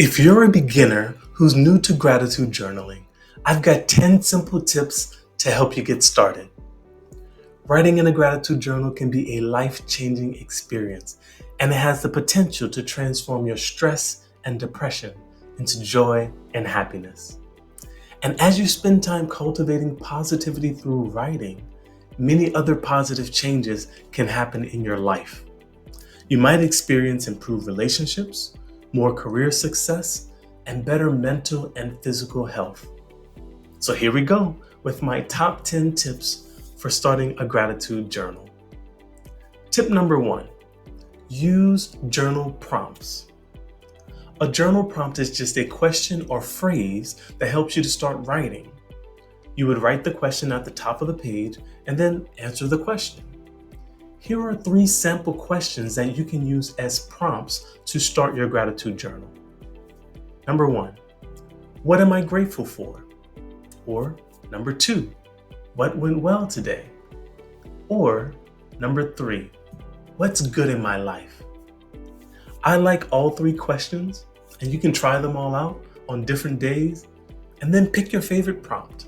If you're a beginner who's new to gratitude journaling, I've got 10 simple tips to help you get started. Writing in a gratitude journal can be a life-changing experience, and it has the potential to transform your stress and depression into joy and happiness. And as you spend time cultivating positivity through writing, many other positive changes can happen in your life. You might experience improved relationships, more career success, and better mental and physical health. So here we go with my top 10 tips for starting a gratitude journal. Tip number 1, use journal prompts. A journal prompt is just a question or phrase that helps you to start writing. You would write the question at the top of the page and then answer the question. Here are 3 sample questions that you can use as prompts to start your gratitude journal. Number 1, what am I grateful for? Or number 2, what went well today? Or number 3, what's good in my life? I like all 3 questions, and you can try them all out on different days and then pick your favorite prompt.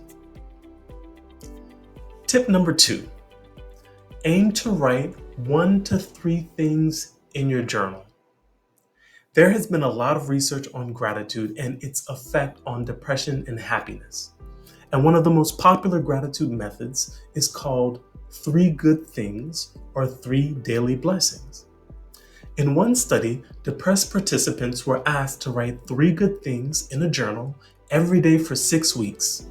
Tip number 2, aim to write 1 to 3 things in your journal. There has been a lot of research on gratitude and its effect on depression and happiness. And one of the most popular gratitude methods is called 3 good things or 3 daily blessings. In one study, depressed participants were asked to write 3 good things in a journal every day for 6 weeks.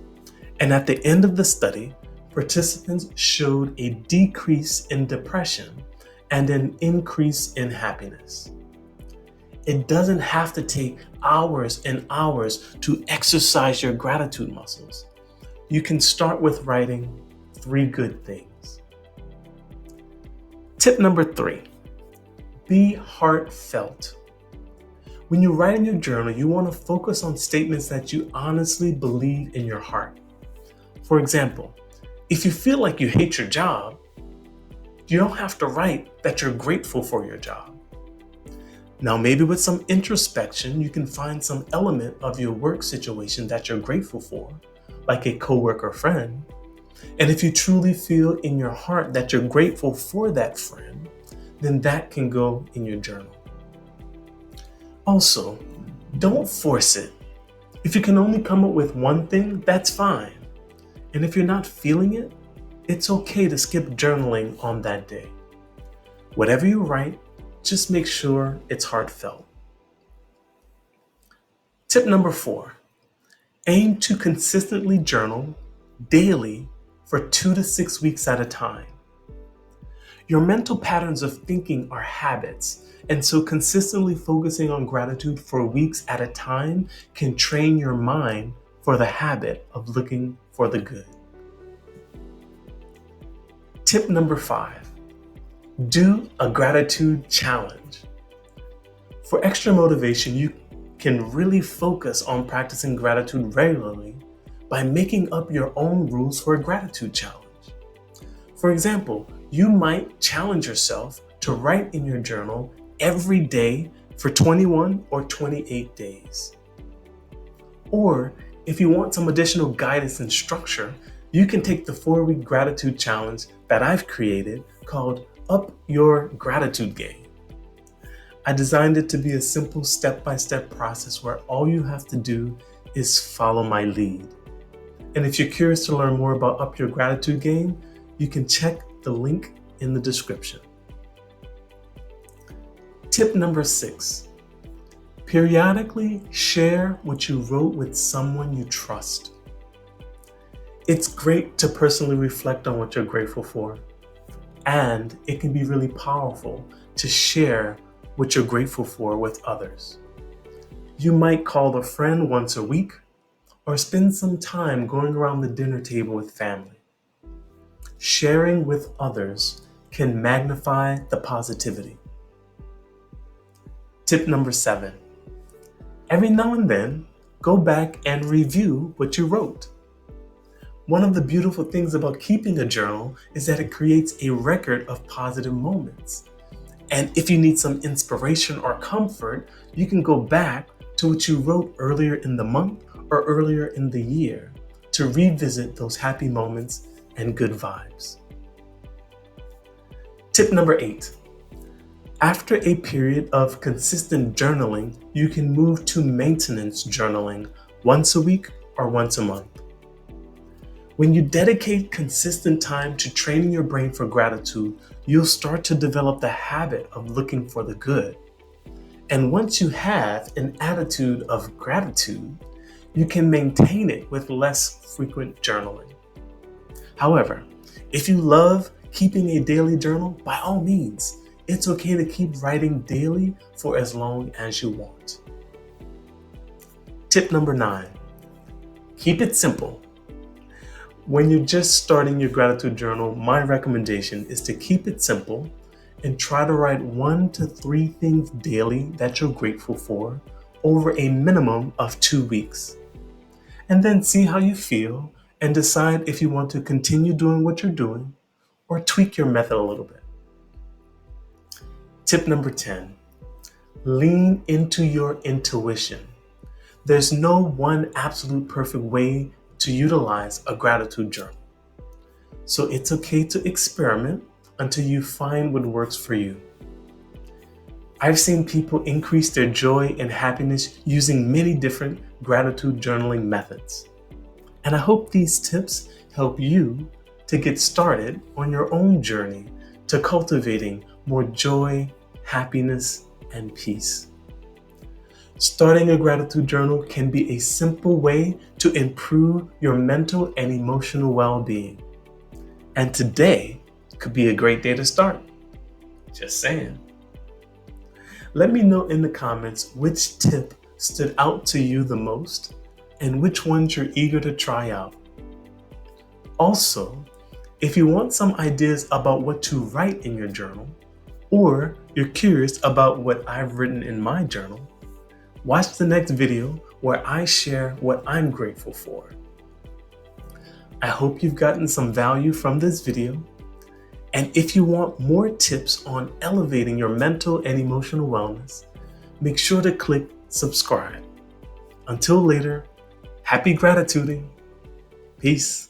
And at the end of the study, participants showed a decrease in depression and an increase in happiness. It doesn't have to take hours and hours to exercise your gratitude muscles. You can start with writing 3 good things. Tip number 3, be heartfelt. When you write in your journal, you want to focus on statements that you honestly believe in your heart. For example, if you feel like you hate your job, you don't have to write that you're grateful for your job. Now, maybe with some introspection, you can find some element of your work situation that you're grateful for, like a coworker friend. And if you truly feel in your heart that you're grateful for that friend, then that can go in your journal. Also, don't force it. If you can only come up with 1 thing, that's fine. And if you're not feeling it, it's okay to skip journaling on that day. Whatever you write, just make sure it's heartfelt. Tip number 4, aim to consistently journal daily for 2 to 6 weeks at a time. Your mental patterns of thinking are habits, and so consistently focusing on gratitude for weeks at a time can train your mind for the habit of looking for the good. Tip number 5, do a gratitude challenge. For extra motivation, you can really focus on practicing gratitude regularly by making up your own rules for a gratitude challenge. For example, you might challenge yourself to write in your journal every day for 21 or 28 days. Or if you want some additional guidance and structure, you can take the 4-week gratitude challenge that I've created called Up Your Gratitude Game. I designed it to be a simple step-by-step process where all you have to do is follow my lead. And if you're curious to learn more about Up Your Gratitude Game, you can check the link in the description. Tip number 6, periodically share what you wrote with someone you trust. It's great to personally reflect on what you're grateful for, and it can be really powerful to share what you're grateful for with others. You might call a friend once a week or spend some time going around the dinner table with family. Sharing with others can magnify the positivity. Tip number 7, every now and then, go back and review what you wrote. One of the beautiful things about keeping a journal is that it creates a record of positive moments. And if you need some inspiration or comfort, you can go back to what you wrote earlier in the month or earlier in the year to revisit those happy moments and good vibes. Tip number 8. After a period of consistent journaling, you can move to maintenance journaling once a week or once a month. When you dedicate consistent time to training your brain for gratitude, you'll start to develop the habit of looking for the good. And once you have an attitude of gratitude, you can maintain it with less frequent journaling. However, if you love keeping a daily journal, by all means, it's okay to keep writing daily for as long as you want. Tip number 9, keep it simple. When you're just starting your gratitude journal, my recommendation is to keep it simple and try to write 1 to 3 things daily that you're grateful for over a minimum of 2 weeks. And then see how you feel and decide if you want to continue doing what you're doing or tweak your method a little bit. Tip number 10, lean into your intuition. There's no one absolute perfect way to utilize a gratitude journal. So it's okay to experiment until you find what works for you. I've seen people increase their joy and happiness using many different gratitude journaling methods. And I hope these tips help you to get started on your own journey to cultivating more joy, happiness, and peace. Starting a gratitude journal can be a simple way to improve your mental and emotional well-being. And today could be a great day to start. Just saying. Let me know in the comments which tip stood out to you the most and which ones you're eager to try out. Also, if you want some ideas about what to write in your journal, or you're curious about what I've written in my journal, watch the next video where I share what I'm grateful for. I hope you've gotten some value from this video. And if you want more tips on elevating your mental and emotional wellness, make sure to click subscribe. Until later, happy gratituding. Peace.